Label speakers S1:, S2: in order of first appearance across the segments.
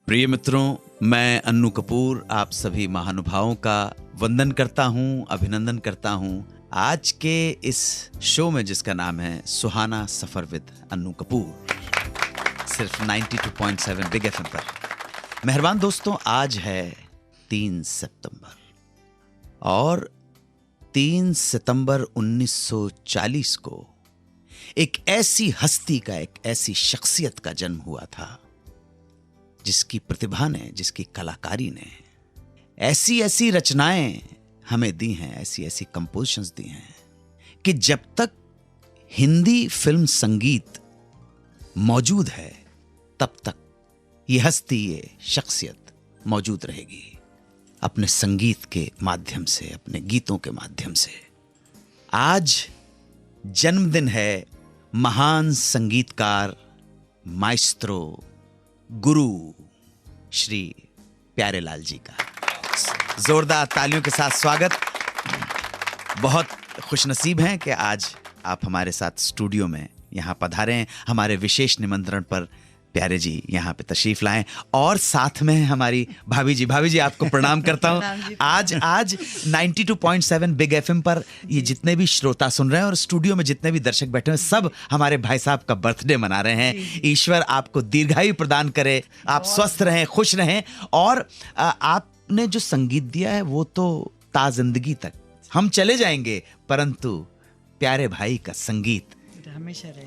S1: प्रिय मित्रों, मैं अन्नू कपूर आप सभी महानुभावों का वंदन करता हूं, अभिनंदन करता हूं आज के इस शो में जिसका नाम है सुहाना सफर विद अन्नू कपूर, सिर्फ 92.7 बिग एफएम पर। मेहरबान दोस्तों, आज है 3 सितंबर और 3 सितंबर 1940 को एक ऐसी हस्ती का, एक ऐसी शख्सियत का जन्म हुआ था जिसकी प्रतिभा ने, जिसकी कलाकारी ने ऐसी ऐसी रचनाएं हमें दी हैं, ऐसी ऐसी कंपोजिशंस दी हैं कि जब तक हिंदी फिल्म संगीत मौजूद है तब तक ये हस्ती, ये शख्सियत मौजूद रहेगी, अपने संगीत के माध्यम से, अपने गीतों के माध्यम से। आज जन्मदिन है महान संगीतकार, माइस्ट्रो, गुरु श्री प्यारेलाल जी का। जोरदार तालियों के साथ स्वागत। बहुत खुशनसीब हैं कि आज आप हमारे साथ स्टूडियो में यहाँ पधारे हैं। हमारे विशेष निमंत्रण पर प्यारे जी यहाँ पे तशरीफ लाएं और साथ में हमारी भाभी जी। भाभी जी, आपको प्रणाम करता हूँ। आज 92.7 बिग एफएम पर ये जितने भी श्रोता सुन रहे हैं और स्टूडियो में जितने भी दर्शक बैठे हैं, सब हमारे भाई साहब का बर्थडे मना रहे हैं। ईश्वर आपको दीर्घायु प्रदान करे, आप स्वस्थ रहें, खुश रहें। और आपने जो संगीत दिया है वो तो ताज़िंदगी तक हम चले जाएंगे, परंतु प्यारे भाई का संगीत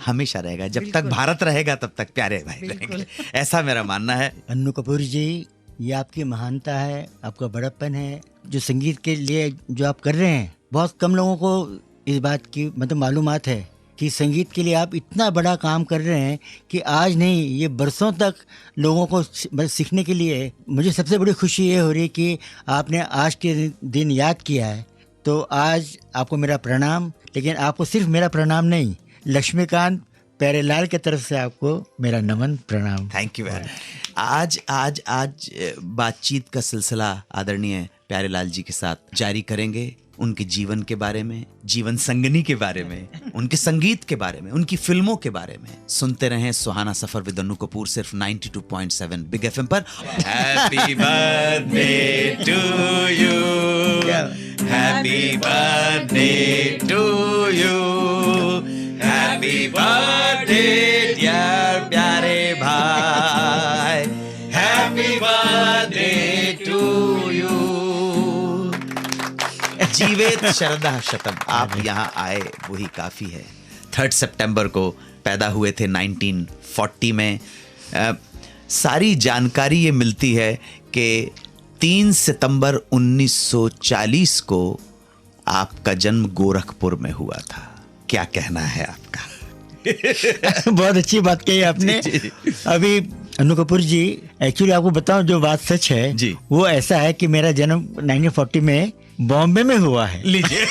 S1: हमेशा रहेगा। जब तक भारत रहेगा तब तक प्यारे भाई रहेंगे, ऐसा मेरा मानना है।
S2: अन्नू कपूर जी, ये आपकी महानता है, आपका बड़प्पन है। जो संगीत के लिए जो आप कर रहे हैं, बहुत कम लोगों को इस बात की मालूमात है कि संगीत के लिए आप इतना बड़ा काम कर रहे हैं कि आज नहीं, ये बरसों तक लोगों को सीखने के लिए। मुझे सबसे बड़ी खुशी ये हो रही है कि आपने आज के दिन याद किया है, तो आज आपको मेरा प्रणाम। लेकिन आपको सिर्फ मेरा प्रणाम नहीं, लक्ष्मीकांत प्यारेलाल के तरफ से आपको मेरा नमन, प्रणाम।
S1: Thank you. आज बातचीत का सिलसिला आदरणीय प्यारेलाल जी के साथ जारी करेंगे। उनके जीवन के बारे में, जीवन संगनी के बारे में, उनके संगीत के बारे में, उनकी फिल्मों के बारे में सुनते रहें। सुहाना सफर विद अन्नू कपूर, सिर्फ 92.7 बिग एफएम पर। Happy birthday to you, happy birthday to you, happy birthday dear प्यारे भाई, हैप्पी बर्थडे टू यू। जीवेत शरदा शतम, आप यहाँ आए वही काफी है। 3 सितंबर को पैदा हुए थे 1940 में। सारी जानकारी ये मिलती है कि 3 सितंबर 1940 को आपका जन्म गोरखपुर में हुआ था। क्या कहना है आपका?
S2: बहुत अच्छी बात कही आपने। अभी अन्नू कपूर जी, एक्चुअली आपको बताऊं, जो बात सच है
S1: जी,
S2: वो ऐसा है कि मेरा जन्म 1940 में बॉम्बे में हुआ है।
S1: लीजिए।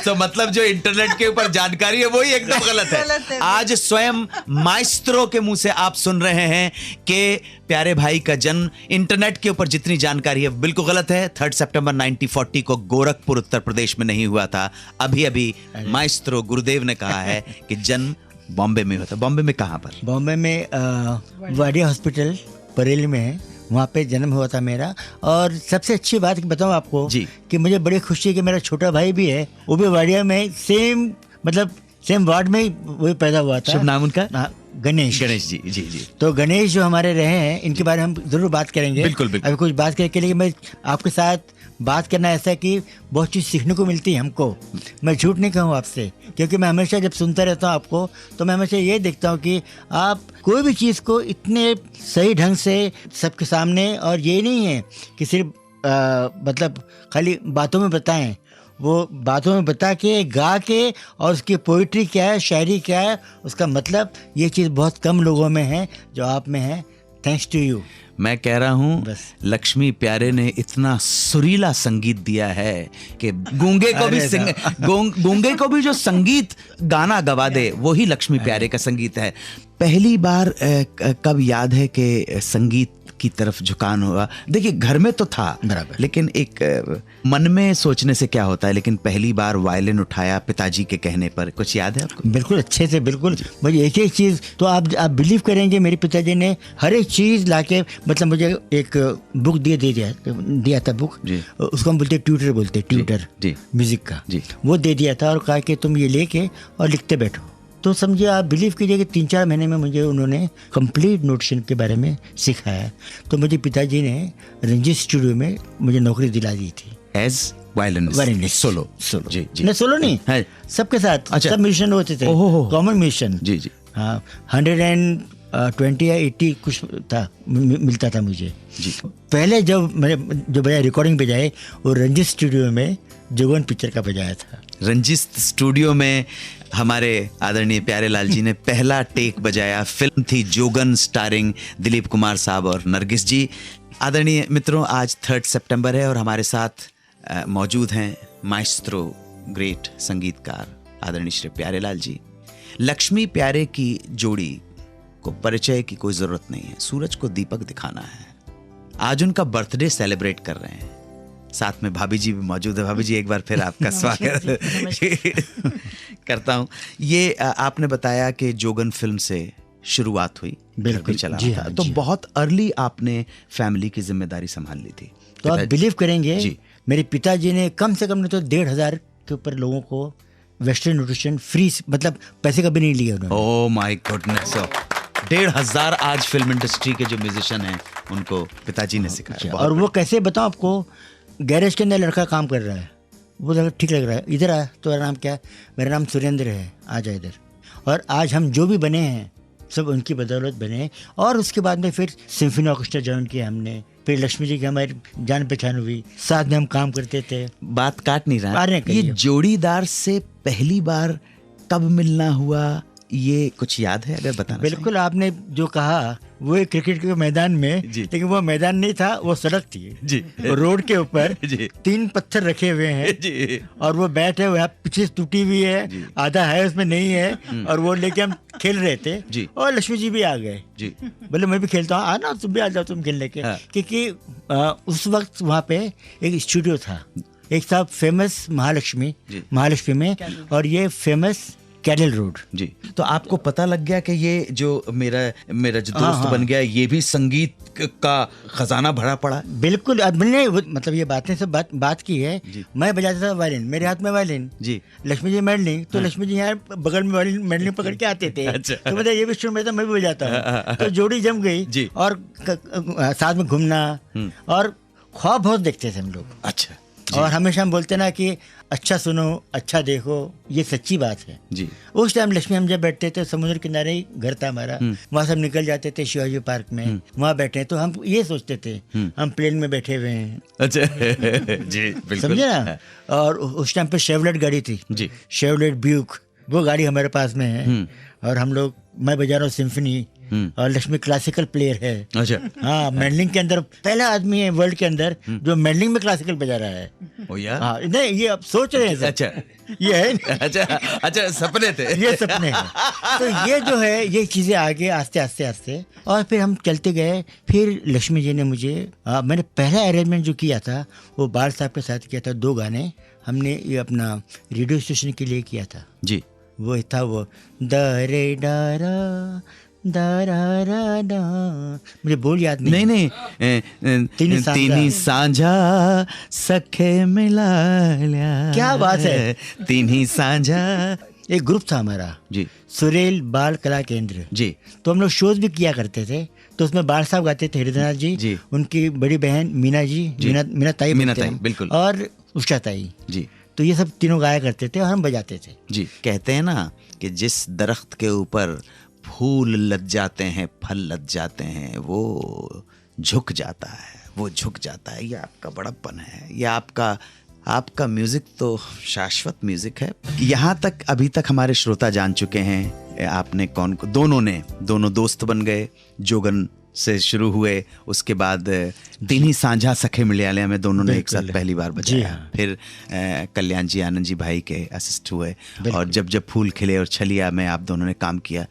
S1: तो मतलब जो इंटरनेट के ऊपर जानकारी है वही एकदम गलत है। आज स्वयं माइस्ट्रो के मुंह से आप सुन रहे हैं कि प्यारे भाई का जन्म, इंटरनेट के ऊपर जितनी जानकारी है बिल्कुल गलत है। 3 सितंबर 1940 को गोरखपुर उत्तर प्रदेश में नहीं हुआ था। अभी अभी माइस्ट्रो गुरुदेव ने कहा है कि जन्म बॉम्बे में हुआ था। बॉम्बे में कहाँ पर?
S2: बॉम्बे में वाडिया हॉस्पिटल बरेली में है, वहाँ पे जन्म हुआ था मेरा। और सबसे अच्छी बात बताऊँ आपको
S1: जी,
S2: कि मुझे बड़ी खुशी है कि मेरा छोटा भाई भी है, वो भी वाडिया में सेम वार्ड में वही पैदा हुआ था।
S1: शुभ नाम उनका?
S2: गणेश
S1: जी जी जी।
S2: तो गणेश जो हमारे रहे हैं, इनके बारे में हम जरूर बात करेंगे।
S1: बिल्कुल बिल्कुल।
S2: अभी कुछ बात करने के लिए मैं आपके साथ बात करना ऐसा है कि बहुत चीज़ सीखने को मिलती है हमको। मैं झूठ नहीं कहूँ आपसे, क्योंकि मैं हमेशा जब सुनता रहता हूँ आपको, तो मैं हमेशा ये देखता हूँ कि आप कोई भी चीज़ को इतने सही ढंग से सबके सामने, और ये नहीं है कि सिर्फ खाली बातों में बताएं, वो बातों में बता के, गा के, और उसकी पोइट्री क्या है, शायरी क्या है, उसका मतलब, ये चीज़ बहुत कम लोगों में है जो आप में है। Thanks to you.
S1: मैं कह रहा हूँ लक्ष्मी प्यारे ने इतना सुरीला संगीत दिया है कि गूंगे को भी जो संगीत गाना गवा दे, वही लक्ष्मी प्यारे का संगीत है। पहली बार कब याद है कि संगीत की तरफ झुकान हुआ? देखिए घर में तो था
S2: बराबर,
S1: लेकिन एक मन में सोचने से क्या होता है, लेकिन पहली बार वायलिन उठाया पिताजी के कहने पर, कुछ याद है आपको?
S2: बिल्कुल अच्छे से, बिल्कुल। मुझे एक एक चीज़ तो आप बिलीव करेंगे, मेरे पिताजी ने हर एक चीज़ लाके, मतलब मुझे एक बुक दिया था बुक, उसको हम बोलते ट्यूटर, ट्यूटर म्यूजिक का
S1: जी।
S2: वो दे दिया था और कहा कि तुम ये लेके और लिखते बैठो। तो समझिए आप बिलीव कीजिए कि 3-4 महीने में मुझे उन्होंने कंप्लीट नोटेशन के बारे में सिखाया। तो मुझे पिताजी ने रंजीत स्टूडियो में मुझे नौकरी दिला दी थी
S1: एज वायलिनिस्ट, सोलो जी जी।
S2: नहीं सोलो नहीं है, सबके साथ। अच्छा। सब म्यूजिशियन होते थे, कॉमन म्यूजिशियन
S1: जी जी।
S2: हाँ, 120 या 80 कुछ था, मिलता था मुझे
S1: जी।
S2: पहले जब मैंने रिकॉर्डिंग बजाए वो रंजीत स्टूडियो में जोगन पिक्चर का बजाया था।
S1: रंजीत स्टूडियो में हमारे आदरणीय प्यारेलाल जी ने पहला टेक बजाया। फिल्म थी जोगन, स्टारिंग दिलीप कुमार साहब और नरगिस जी। आदरणीय मित्रों, आज 3 सितंबर है और हमारे साथ मौजूद हैं माइस्ट्रो, ग्रेट संगीतकार आदरणीय श्री प्यारेलाल जी। लक्ष्मी प्यारे की जोड़ी को परिचय की कोई जरूरत नहीं है, सूरज को दीपक दिखाना है। आज उनका बर्थडे सेलिब्रेट कर रहे हैं, साथ में भाभी जी भी मौजूद है। भाभी जी एक बार फिर आपका स्वागत करता हूँ। ये आपने बताया कि जोगन फिल्म से शुरुआत हुई,
S2: बिल्कुल
S1: चला
S2: जी,
S1: था,
S2: हाँ,
S1: तो
S2: जी,
S1: बहुत अर्ली आपने फैमिली की जिम्मेदारी संभाल ली थी।
S2: तो आप बिलीव करेंगे
S1: जी।
S2: मेरे पिताजी ने कम से कम नहीं तो 1,500 के ऊपर लोगों को वेस्टर्न न्यूट्रिशन फ्री, मतलब पैसे कभी नहीं लिए उन्होंने।
S1: ओह माय गॉडनेस, 1,500 आज फिल्म इंडस्ट्री के जो म्यूजिशियन हैं उनको पिताजी ने सिखाया।
S2: और वो कैसे बताऊं आपको, गैरेज के अंदर लड़का काम कर रहा है, वो लगा ठीक लग रहा है, इधर आ, तुम्हारा नाम क्या है? मेरा नाम सुरेंद्र है, आ जा इधर। और आज हम जो भी बने हैं सब उनकी बदौलत बने। और उसके बाद में फिर सिम्फनी ऑर्केस्ट्रा ज्वाइन किया हमने, फिर लक्ष्मी जी की हमारी जान पहचान हुई, साथ में हम काम करते थे।
S1: बात काट नहीं रहा, ये जोड़ीदार से पहली बार कब मिलना हुआ, ये कुछ याद है अगर बताना?
S2: बिल्कुल, आपने जो कहा वो एक क्रिकेट के मैदान में, लेकिन वो मैदान नहीं था, वो सड़क थी
S1: जी।
S2: रोड के ऊपर 3 पत्थर रखे हुए हैं जी। और वो बैट है, वो पीछे टूटी हुई है, आधा है उसमें नहीं है, और वो लेके हम खेल रहे थे जी। और लक्ष्मी जी भी आ गए जी, बोले मैं भी खेलता हूँ, आना तुम भी आ जाओ तुम खेलने के। क्योंकि उस वक्त वहाँ पे एक स्टूडियो था, एक था फेमस महालक्ष्मी में, और ये फेमस कैरल रोड जी।
S1: तो आपको पता लग गया कि ये जो मेरा जो दोस्त बन गया, ये भी संगीत का खजाना भरा पड़ा।
S2: बिल्कुल, मैंने मतलब ये बातें सब बात की है। मैं बजाता था वायलिन, मेरे हाथ में वायलिन जी, लक्ष्मी जी मैडलिंग, तो लक्ष्मी जी यहाँ बगल में मैडलिंग पकड़ के आते थे। अच्छा। तो मतलब ये भी इंस्ट्रूमेंट मैं भी बजाता हूँ, तो जोड़ी जम गई और साथ में घूमना, और ख्वाब बहुत देखते थे हम लोग।
S1: अच्छा।
S2: और हमेशा हम बोलते ना कि अच्छा सुनो अच्छा देखो, ये सच्ची बात है जी। उस टाइम लक्ष्मी हम जब बैठते थे, समुद्र किनारे ही घर था हमारा, वहाँ सब निकल जाते थे शिवाजी पार्क में, वहाँ बैठे, तो हम ये सोचते थे हम प्लेन में बैठे हुए हैं। अच्छा जी, बिल्कुल, समझे ना। और उस टाइम पे शेवलेट गाड़ी थी जी, शेवलेट ब्यूक, वो गाड़ी हमारे पास में है। और हम लोग, मैं बजा रहा हूँ सिम्फनी, और लक्ष्मी क्लासिकल प्लेयर है। अच्छा। हाँ, मैडलिंग के अंदर पहला आदमी है वर्ल्ड के अंदर जो मैडलिंग में क्लासिकल बजा रहा है। ओ यार। हाँ, नहीं ये अब सोच रहे हैं। अच्छा, ये है।
S1: अच्छा, सपने थे,
S2: ये सपने हैं। तो ये जो है, ये चीजें आगे आस्ते आस्ते और फिर हम चलते गए। फिर लक्ष्मी जी ने मुझे, मैंने पहला अरेंजमेंट जो किया था वो बाल साहब के साथ किया था, 2 गाने हमने ये अपना रेडियो स्टेशन के लिए किया था जी। वो था वो दरे डारा दारा दा, मुझे बोल याद नहीं।
S1: तीनी सांझा सखे मिला लिया,
S2: क्या बात है।
S1: तीनी सांझा
S2: एक ग्रुप था हमारा
S1: जी,
S2: सुरेल बाल कला केंद्र जी। तो हम लोग शोज भी किया करते थे, तो उसमें बाल साहब गाते थे, हृदयनाथ जी, उनकी बड़ी बहन मीना जी, मीना ताई बिल्कुल, और उषा ताई जी। तो ये सब तीनों गाया करते थे और हम बजाते थे जी।
S1: कहते हैं ना कि जिस दरख्त के ऊपर फूल लग जाते हैं, फल लग जाते हैं, वो झुक जाता है, वो झुक जाता है। ये आपका बड़प्पन है, ये आपका म्यूजिक तो शाश्वत म्यूजिक है। यहाँ तक अभी तक हमारे श्रोता जान चुके हैं आपने दोनों दोस्त बन गए, जोगन से शुरू हुए, उसके बाद तीनी सांझा सखे मिलियालय में दोनों ने एक साथ पहली बार बजाया। फिर कल्याण जी, आनंद जी भाई के असिस्ट हुए, और जब फूल खिले और छलिया में आप दोनों ने काम किया।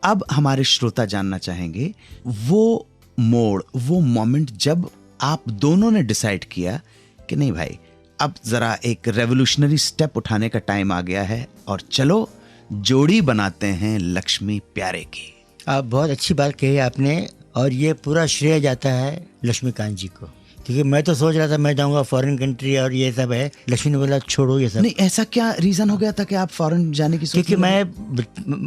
S1: अब हमारे श्रोता जानना चाहेंगे वो मोड़, वो मोमेंट जब आप दोनों ने डिसाइड किया कि नहीं भाई, अब जरा एक रेवोल्यूशनरी स्टेप उठाने का टाइम आ गया है और चलो जोड़ी बनाते हैं लक्ष्मी प्यारे की?
S2: आप बहुत अच्छी बात कही आपने, और ये पूरा श्रेय जाता है लक्ष्मीकांत जी को, क्योंकि मैं तो सोच रहा था मैं जाऊंगा फॉरेन कंट्री और ये सब है। लक्ष्मी ने बोला छोड़ो ये सब।
S1: नहीं, ऐसा क्या रीजन हो गया था कि आप फॉरेन जाने की सोच?
S2: क्योंकि मैं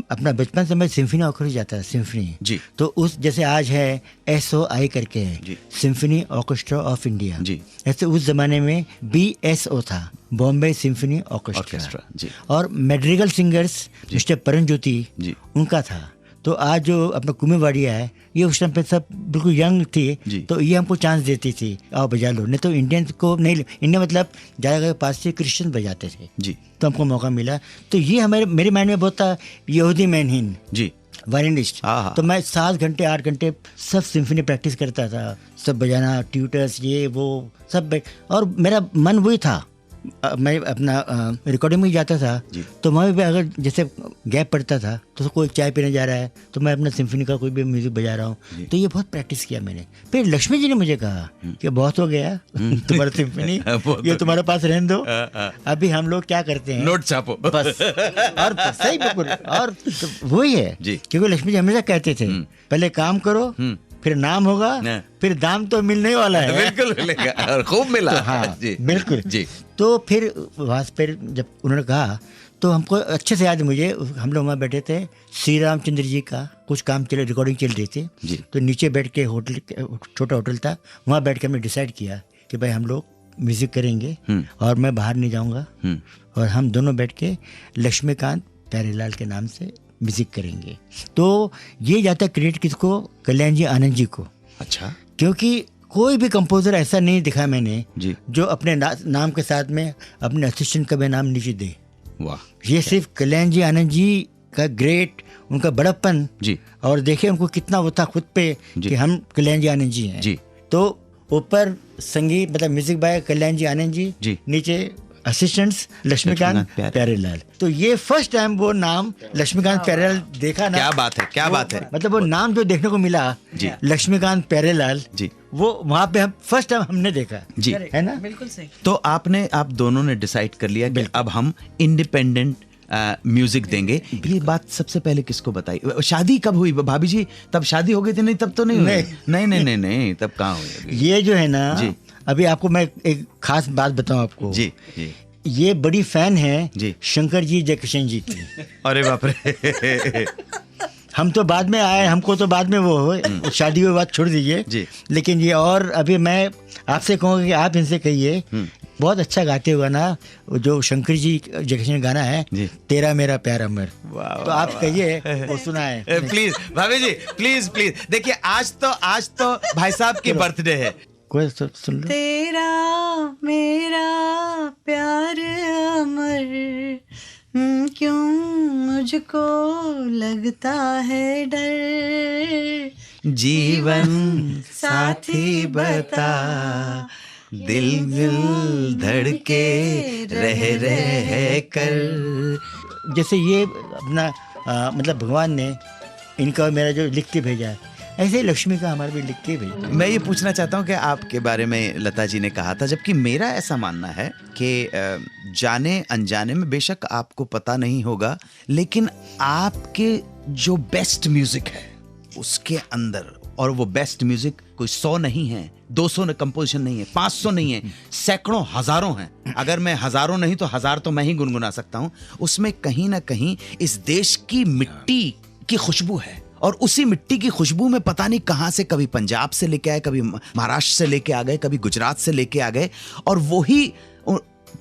S2: अपना बचपन से मैं सिम्फनी ऑर्केस्ट्रा जाता था, सिम्फनी
S1: जी।
S2: तो उस जैसे आज है SOI करके है, सिम्फनी ऑर्केस्ट्रा ऑफ इंडिया
S1: जी।
S2: ऐसे उस जमाने में BSO था, बॉम्बे सिम्फनी ऑर्केस्ट्रा
S1: जी।
S2: और मेड्रिगल सिंगर्स मिस्टर परन ज्योति
S1: जी।
S2: उनका था। तो आज जो अपना कुमेवाड़िया है, ये उस टाइम पे सब बिल्कुल यंग थी, तो ये हमको चांस देती थी, आओ बजा लो। नहीं तो इंडियन को नहीं, इंडिया मतलब ज़्यादा पास से क्रिश्चियन बजाते थे
S1: जी।
S2: तो हमको मौका मिला। तो ये मेरे माइंड में बहुत था, यहूदी मैनहीन
S1: जी,
S2: वायलिनिस्ट। तो मैं 7 घंटे 8 घंटे सब सिम्फनी प्रैक्टिस करता था, सब बजाना, ट्यूटर्स ये वो सब, और मेरा मन वही था। मैं अपना रिकॉर्डिंग में जाता था तो वहाँ भी अगर जैसे गैप पड़ता था तो कोई चाय पीने जा रहा है तो मैं अपना सिम्फनी का कोई भी म्यूजिक बजा रहा हूँ। तो ये बहुत प्रैक्टिस किया मैंने। फिर लक्ष्मी जी ने मुझे कहा कि बहुत हो गया तुम्हारा सिम्फनी, ये तुम्हारे पास रहने दो, अभी हम लोग क्या करते हैं,
S1: नोट छापो
S2: बस। और सही बिल्कुल, और वही है, क्योंकि लक्ष्मी जी हमेशा कहते थे पहले काम करो, फिर नाम होगा, फिर दाम तो मिलने वाला है।
S1: बिल्कुल मिलेगा, और खूब मिला।
S2: तो हाँ
S1: जी,
S2: बिल्कुल जी। तो फिर वहाँ पर जब उन्होंने कहा तो हमको अच्छे से याद है मुझे, हम लोग वहाँ बैठे थे, श्री रामचंद्र जी का कुछ काम चले, रिकॉर्डिंग चल रही थी, तो नीचे बैठ के होटल, छोटा होटल था, वहाँ बैठ के हमने डिसाइड किया कि भाई हम लोग म्यूजिक करेंगे और मैं बाहर नहीं जाऊँगा, और हम दोनों बैठ के लक्ष्मीकांत प्यारेलाल के नाम से म्यूजिक करेंगे। तो ये जाता क्रेडिट किसको, कल्याण जी आनंद जी को।
S1: अच्छा।
S2: क्योंकि कोई भी कंपोजर ऐसा नहीं दिखा मैंने
S1: जी।
S2: जो अपने नाम के साथ में अपने असिस्टेंट का भी नाम नीचे दे।
S1: वाह।
S2: ये सिर्फ कल्याण जी आनंद जी का ग्रेट, उनका बड़प्पन जी, और देखिए उनको कितना वो था खुद पे कि हम कल्याण जी आनंद जी हैं जी। तो ऊपर संगीत मतलब म्यूजिक बाय कल्याण जी आनंद जी, नीचे असिस्टेंट्स लक्ष्मीकांत प्यारेलाल। तो ये फर्स्ट टाइम वो नाम लक्ष्मीकांत प्यारेलाल देखा ना।
S1: क्या बात है, क्या बात है।
S2: मतलब वो नाम जो देखने को मिला लक्ष्मीकांत प्यारेलाल जी, वो वहाँ पे हम फर्स्ट टाइम हमने देखा जी, है ना।
S3: बिल्कुल सही।
S1: तो आप दोनों ने डिसाइड कर लिया कि अब हम इंडिपेंडेंट म्यूजिक देंगे। ये बात सबसे पहले किसको बताई? शादी कब हुई भाभी जी? तब शादी हो गई थी? नहीं तब तो नहीं हुई। नहीं तब कहाँ हुई?
S2: ये जो है ना जी, अभी आपको मैं एक खास बात बताऊं आपको जी, ये बड़ी फैन है जी शंकर जी जयकिशन जी की।
S1: अरे बाप रे।
S2: हम तो बाद में आए, हमको तो बाद में वो शादी की बात छोड़ दीजिए, लेकिन ये, और अभी मैं आपसे कहूँगा कि आप इनसे कहिए, बहुत अच्छा गाते हुआ ना जो शंकर जी जयकिशन गाना है, तेरा मेरा प्यार अमर, तो आप कहिए वो सुनाए
S1: प्लीज भाभी जी, प्लीज। देखिए आज तो भाई साहब की बर्थडे है,
S2: कोई सुन लो।
S3: तेरा मेरा प्यार अमर, क्यों मुझको लगता है डर,
S1: जीवन साथी बता, दिल धड़के रह कर।
S2: जैसे ये अपना मतलब भगवान ने इनका और मेरा जो लिख के भेजा है, ऐसे ही लक्ष्मी का हमारे भी लिख के भेजा।
S1: मैं ये पूछना चाहता हूँ कि आपके बारे में लता जी ने कहा था, जबकि मेरा ऐसा मानना है कि जाने अनजाने में बेशक आपको पता नहीं होगा, लेकिन आपके जो बेस्ट म्यूजिक है उसके अंदर, और वो बेस्ट म्यूजिक कोई 100 नहीं है, 200 कंपोजिशन नहीं है, 500 नहीं है, सैकड़ों हजारों हैं। अगर मैं हजारों नहीं तो हजार तो मैं ही गुनगुना सकता हूँ। उसमें कहीं ना कहीं इस देश की मिट्टी की खुशबू है, और उसी मिट्टी की खुशबू में पता नहीं कहां से, कभी पंजाब से लेके आए, कभी महाराष्ट्र से लेके आ गए, कभी गुजरात से लेके आ गए, और वही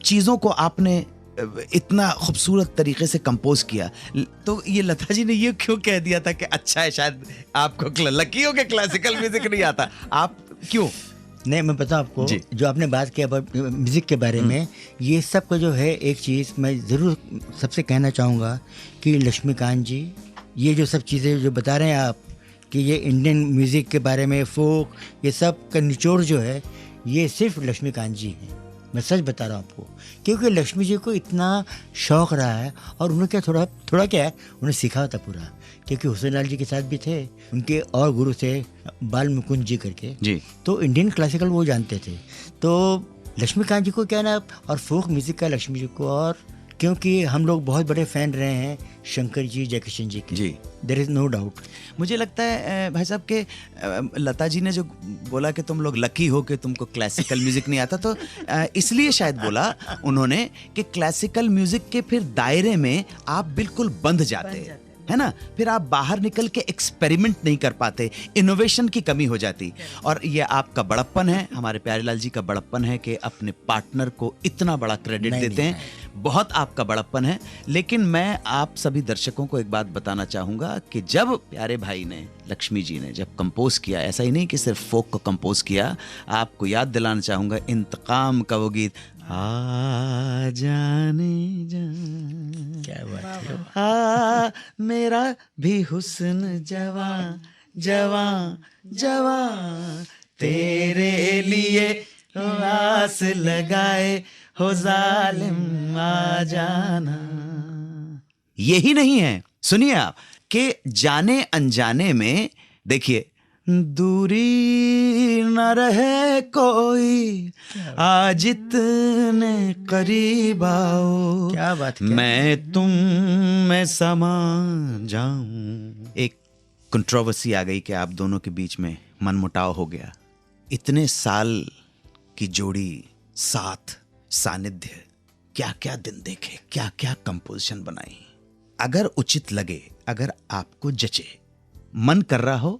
S1: चीजों को आपने इतना खूबसूरत तरीके से कंपोज किया। तो ये लता जी ने ये क्यों कह दिया था कि अच्छा है शायद आपको लकीयों के क्लासिकल म्यूजिक नहीं आता, आप क्यों?
S2: नहीं, मैं बताऊं आपको, जो आपने बात किया म्यूजिक के बारे में, ये सब का जो है एक चीज़ मैं ज़रूर सबसे कहना चाहूँगा कि लक्ष्मीकांत जी ये जो सब चीज़ें जो बता रहे हैं आप कि ये इंडियन म्यूज़िक के बारे में, फोक, ये सब का निचोड़ जो है ये सिर्फ लक्ष्मीकांत जी हैं। मैं सच बता रहा हूँ आपको, क्योंकि लक्ष्मी जी को इतना शौक़ रहा है, और उन्हें क्या थोड़ा क्या है, उन्हें सीखा था पूरा क्योंकि हुसैन लाल जी के साथ भी थे, उनके और गुरु थे बाल मुकुंद जी करके,
S1: जी
S2: तो इंडियन क्लासिकल वो जानते थे। तो लक्ष्मीकांत जी को क्या ना, और फोक म्यूजिक का लक्ष्मी जी को, और क्योंकि हम लोग बहुत बड़े फैन रहे हैं शंकर जी, जयकिशन जी के,
S1: जी।
S2: There is no doubt.
S1: मुझे लगता है भाई साहब के लता जी ने जो बोला कि तुम लोग लकी हो कि तुमको क्लासिकल म्यूजिक नहीं आता, तो इसलिए शायद बोला उन्होंने कि क्लासिकल म्यूजिक के फिर दायरे में आप बिल्कुल बंध जाते है ना, फिर आप बाहर निकल के एक्सपेरिमेंट नहीं कर पाते, इनोवेशन की कमी हो जाती। और ये आपका बड़प्पन है, हमारे प्यारेलाल जी का बड़प्पन है कि अपने पार्टनर को इतना बड़ा क्रेडिट देते हैं, बहुत आपका बड़प्पन है। लेकिन मैं आप सभी दर्शकों को एक बात बताना चाहूँगा कि जब प्यारे भाई ने, लक्ष्मी जी ने जब कंपोज किया, ऐसा ही नहीं कि सिर्फ फोक को कंपोज किया, आपको याद दिलाना चाहूँगा इंतकाम का वो गीत, आ जाने जा,
S2: क्या बात है।
S1: आ मेरा भी हुस्न जवां जवां जवां, तेरे लिए आस लगाए हो जालिम आ जाना। यही नहीं है, सुनिए आप, कि जाने अनजाने में देखिए, दूरी न रहे कोई आज इतने करीब आओ,
S2: क्या बात है।
S1: मैं तुम में समा जाऊं। एक कंट्रोवर्सी आ गई कि आप दोनों के बीच में मनमुटाव हो गया। इतने साल की जोड़ी, साथ, सानिध्य, क्या क्या दिन देखे, क्या क्या कंपोजिशन बनाई। अगर उचित लगे, अगर आपको जचे, मन कर रहा हो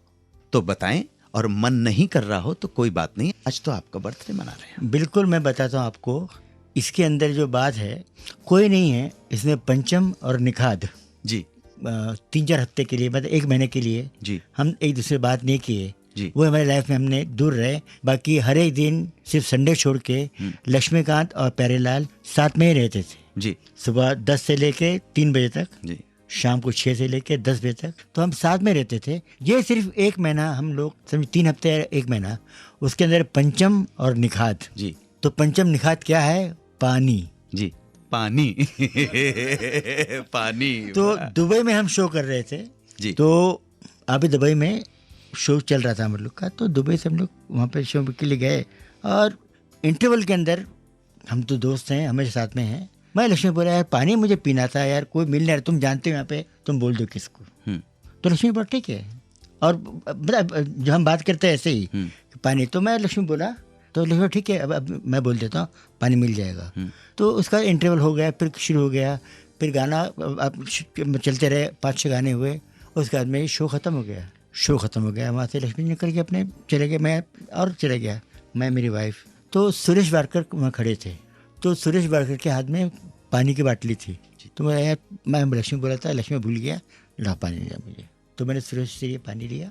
S1: तो बताएं, और मन नहीं कर रहा हो तो कोई बात नहीं। आज तो आपका बर्थडे मना रहे हैं।
S2: बिल्कुल, मैं बताता हूँ आपको, इसके अंदर जो बात है कोई नहीं है, इसमें पंचम और निखाद
S1: जी
S2: 3-4 हफ्ते के लिए, मतलब 1 महीने के लिए
S1: जी
S2: हम एक दूसरे बात नहीं किए
S1: जी।
S2: वो हमारे लाइफ में हमने दूर रहे। बाकी हर एक दिन सिर्फ संडे छोड़ के लक्ष्मीकांत और प्यारेलाल साथ में ही रहते थे
S1: जी।
S2: सुबह 10 से लेके 3 बजे तक,
S1: जी।
S2: शाम को 6 से लेके 10 बजे तक, तो हम साथ में रहते थे। ये सिर्फ 1 महीना हम लोग, समझ 3 हफ्ते 1 महीना, उसके अंदर पंचम और निखात
S1: जी।
S2: तो पंचम निखात क्या है? पानी
S1: जी, पानी पानी।
S2: तो दुबई में हम शो कर रहे थे
S1: जी।
S2: तो अभी दुबई में शो चल रहा था हम लोग का, तो दुबई से हम लोग वहाँ पे शो के लिए गए, और इंटरवल के अंदर हम तो दोस्त हैं, हमेशा साथ में हैं। मैं लक्ष्मी बोला, यार पानी मुझे पीना था यार, कोई मिल नहीं रहा, तुम जानते हो यहाँ पे, तुम बोल दो किसको। तो लक्ष्मी बोला ठीक है, और जो हम बात करते हैं ऐसे ही पानी, तो मैं लक्ष्मी बोला, तो लक्ष्मी ठीक है, अब मैं बोल देता हूँ, पानी मिल जाएगा। तो उसका इंटरवल हो गया, फिर शुरू हो गया, फिर गाना अब चलते रहे, 5-6 गाने हुए, उसके बाद में शो ख़त्म हो गया। शो ख़त्म हो गया, वहाँ से लक्ष्मी निकल के अपने चले गए, मैं और चले गया, मैं मेरी वाइफ। तो सुरेश वाडकर वहाँ खड़े थे, तो सुरेश वाडकर के हाथ में पानी की बाटली थी। तो मैं लक्ष्मी बोला था, लक्ष्मी भूल गया, ला पानी लिया मुझे। तो मैंने सुरेश से ये पानी लिया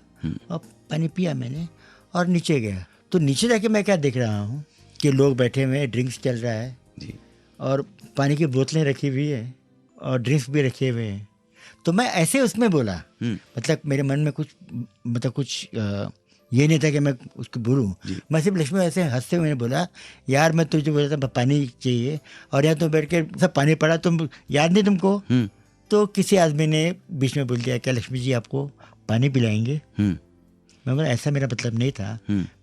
S2: और पानी पिया मैंने, और नीचे गया। तो नीचे जाके मैं क्या देख रहा हूँ कि लोग बैठे हुए हैं, ड्रिंक्स चल रहा है
S1: जी, और
S2: पानी की बोतलें रखी हुई है और ड्रिंक्स भी रखे हुए हैं। तो मैं ऐसे उसमें बोला, मतलब मेरे मन में कुछ, मतलब कुछ ये नहीं था कि मैं उसको बोलूँ। मैं सिर्फ लक्ष्मी ऐसे हंसते हुए बोला, यार मैं तुझे बोला था पानी चाहिए, और यहाँ तो बैठ के सब पानी पड़ा, तुम याद नहीं तुमको? तो किसी आदमी ने बीच में बोल दिया, क्या लक्ष्मी जी आपको पानी पिलाएंगे? मैं बोला ऐसा मेरा मतलब नहीं था,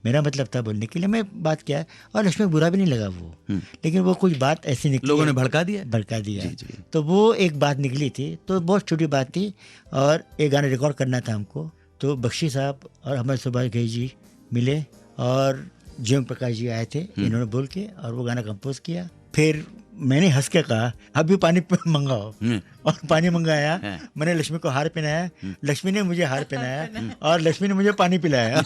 S2: मेरा मतलब था बोलने के लिए, मैं बात किया, और लक्ष्मी बुरा भी नहीं लगा वो, लेकिन वो कुछ बात ऐसी निकली,
S1: लोगों ने भड़का दिया।
S2: जी। तो वो एक बात निकली थी, तो बहुत छोटी बात थी, और एक गाना रिकॉर्ड करना था हमको। तो बख्शी साहब और हमारे सुभाष घई जी मिले, और जीवन प्रकाश जी आए थे, इन्होंने बोल के और वो गाना कंपोज किया। फिर मैंने हंस के कहा, अभी पानी मंगाओ, और पानी मंगाया। मैंने लक्ष्मी को हार पहनाया, लक्ष्मी ने मुझे हार पहनाया, और लक्ष्मी ने मुझे पानी पिलाया।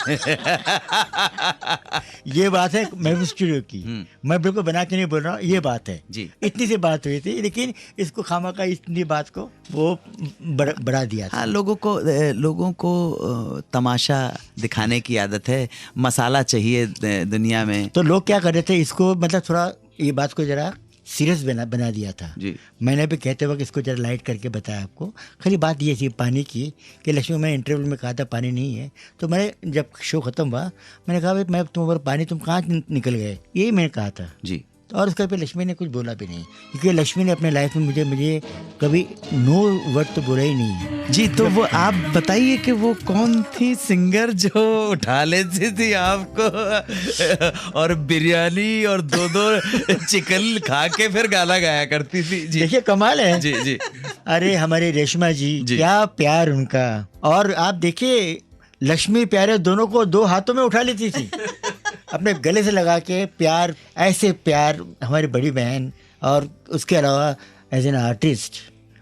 S2: ये बात है महबूब स्टूडियो की, मैं बिल्कुल बना के नहीं बोल रहा हूँ, ये बात है जी। इतनी सी बात हुई थी, लेकिन इसको खामखा इतनी बात को वो बढ़ा दिया था।
S1: हाँ, लोगों को तमाशा दिखाने की आदत है, मसाला चाहिए दुनिया में।
S2: तो लोग क्या कर रहे थे, इसको मतलब थोड़ा ये बात को जरा सीरियस बना दिया था जी। मैंने भी कहते वक्त इसको जरा लाइट करके बताया आपको। खाली बात ये थी पानी की कि लक्ष्मी, मैं इंटरव्यू में कहा था पानी नहीं है, तो मैंने जब शो ख़त्म हुआ मैंने कहा भाई मैं तुम पानी तुम कहाँ निकल गए, यही मैंने कहा था
S1: जी।
S2: और उसके पे लक्ष्मी ने कुछ बोला भी नहीं, क्योंकि लक्ष्मी ने अपने लाइफ में मुझे कभी नो वर्ड तो बोला ही नहीं है।
S1: जी, तो वो आप बताइए कि वो कौन थी सिंगर जो उठा लेती थी आपको और बिरयानी और 2-2 चिकन खा के फिर गाना गाया करती थी? जी
S2: देखिए कमाल है।
S1: जी जी
S2: अरे हमारे रेशमा जी,
S1: जी।
S2: क्या प्यार उनका। और आप देखिए लक्ष्मी प्यारे दोनों को 2 हाथों में उठा लेती थी अपने गले से लगा के। प्यार, ऐसे प्यार हमारी बड़ी बहन। और उसके अलावा एज एन आर्टिस्ट,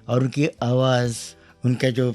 S2: और उनकी आवाज़, उनका जो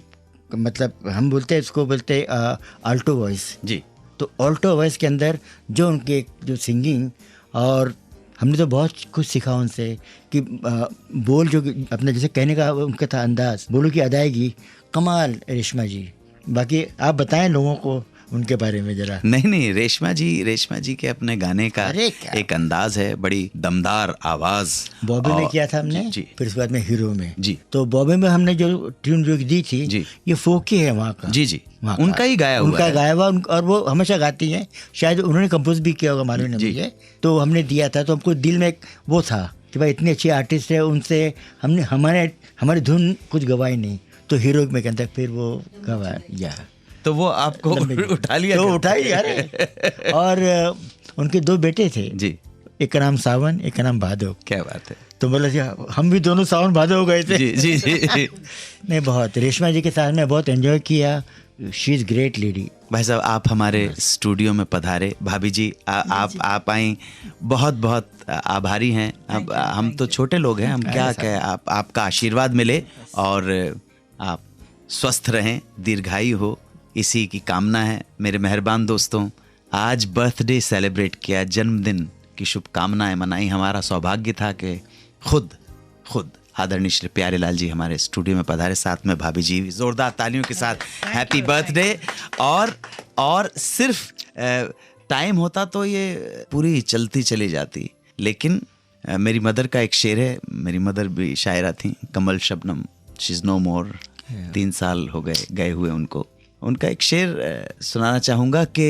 S2: मतलब हम बोलते हैं इसको बोलते हैं आल्टो वॉइस।
S1: जी।
S2: तो ऑल्टो वॉइस के अंदर जो उनके जो सिंगिंग, और हमने तो बहुत कुछ सीखा उनसे कि बोल जो अपने जैसे कहने का उनका था अंदाज, बोलों की अदायगी, कमाल रेशमा जी। बाकी आप बताएं लोगों को उनके बारे में जरा।
S1: नहीं, रेशमा जी के अपने गाने का
S2: अरे क्या?
S1: एक अंदाज है, बड़ी दमदार आवाज।
S2: बॉबे में किया था हमने,
S1: जी।
S2: फिर उसके बाद में हीरो में।
S1: जी।
S2: तो बॉबे में हमने जो ट्यून जो दी थी
S1: जी।
S2: ये फोकी है वहाँ का।
S1: जी
S2: वहाँ का।
S1: उनका ही गाया हुआ
S2: उनका
S1: है।
S2: गाया हुआ, और वो हमेशा गाती हैं। शायद उन्होंने कंपोज भी किया होगा, मालूम नहीं
S1: जी।
S2: मुझे। तो हमने दिया था, तो हमको दिल में एक वो था कि भाई इतने अच्छे आर्टिस्ट है, उनसे हमने हमारी धुन कुछ गवाई नहीं, तो हीरो में के अंदर फिर वो गवाया।
S1: तो वो आपको उठा लिया?
S2: तो उठा ही यार। और उनके 2 बेटे थे
S1: जी।
S2: एक का नाम सावन, एक का नाम भादव।
S1: क्या बात है।
S2: तो मतलब हम भी दोनों सावन भादव हो गए थे।
S1: जी जी जी।
S2: नहीं, बहुत रेशमा जी के साथ में बहुत एंजॉय किया। She is great lady.
S1: भाई साहब, आप हमारे स्टूडियो में पधारे। भाभी जी आप आई, बहुत बहुत आभारी हैं। अब हम तो छोटे लोग हैं, हम क्या कहें। आपका आशीर्वाद मिले और आप स्वस्थ रहें, दीर्घायु हो, इसी की कामना है। मेरे मेहरबान दोस्तों, आज बर्थडे सेलिब्रेट किया, जन्मदिन की शुभकामनाएं मनाई। हमारा सौभाग्य था कि खुद आदरणीय श्री प्यारेलाल जी हमारे स्टूडियो में पधारे, साथ में भाभी जी। जोरदार तालियों के साथ हैप्पी बर्थडे। और सिर्फ टाइम होता तो ये पूरी चलती चली जाती, लेकिन मेरी मदर का एक शेर है। मेरी मदर भी शायरा थी, कमल शबनम, शी इज़ नो मोर। 3 साल हो गए हुए उनको। उनका एक शेर सुनाना चाहूँगा कि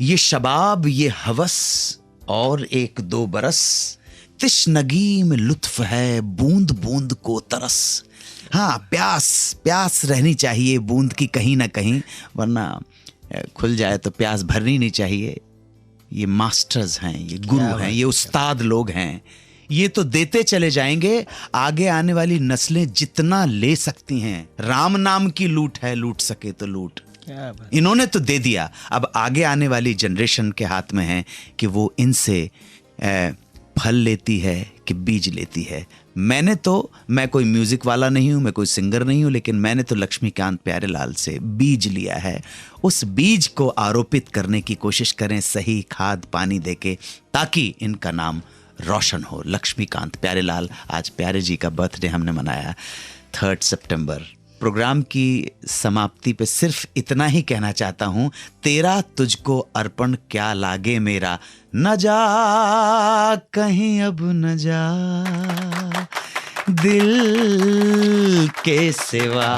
S1: ये शबाब ये हवस और 1-2 बरस, तिश्नगी में लुत्फ है बूंद बूंद को तरस। हाँ, प्यास रहनी चाहिए बूंद की कहीं ना कहीं, वरना खुल जाए तो प्यास भरनी नहीं चाहिए। ये मास्टर्स हैं, ये गुरु हैं, ये उस्ताद लोग हैं। ये तो देते चले जाएंगे, आगे आने वाली नस्लें जितना ले सकती हैं। राम नाम की लूट है, लूट सके तो लूट। इन्होंने तो दे दिया, अब आगे आने वाली जनरेशन के हाथ में है कि वो इनसे फल लेती है कि बीज लेती है। मैं कोई म्यूजिक वाला नहीं हूँ, मैं कोई सिंगर नहीं हूँ, लेकिन मैंने तो लक्ष्मीकांत प्यारेलाल से बीज लिया है। उस बीज को आरोपित करने की कोशिश करें, सही खाद पानी देके, ताकि इनका नाम रोशन हो। लक्ष्मीकांत प्यारेलाल, आज प्यारे जी का बर्थडे हमने मनाया 3 सितंबर। प्रोग्राम की समाप्ति पे सिर्फ इतना ही कहना चाहता हूँ, तेरा तुझको अर्पण क्या लागे मेरा, न जा कहीं अब न जा दिल के सिवा।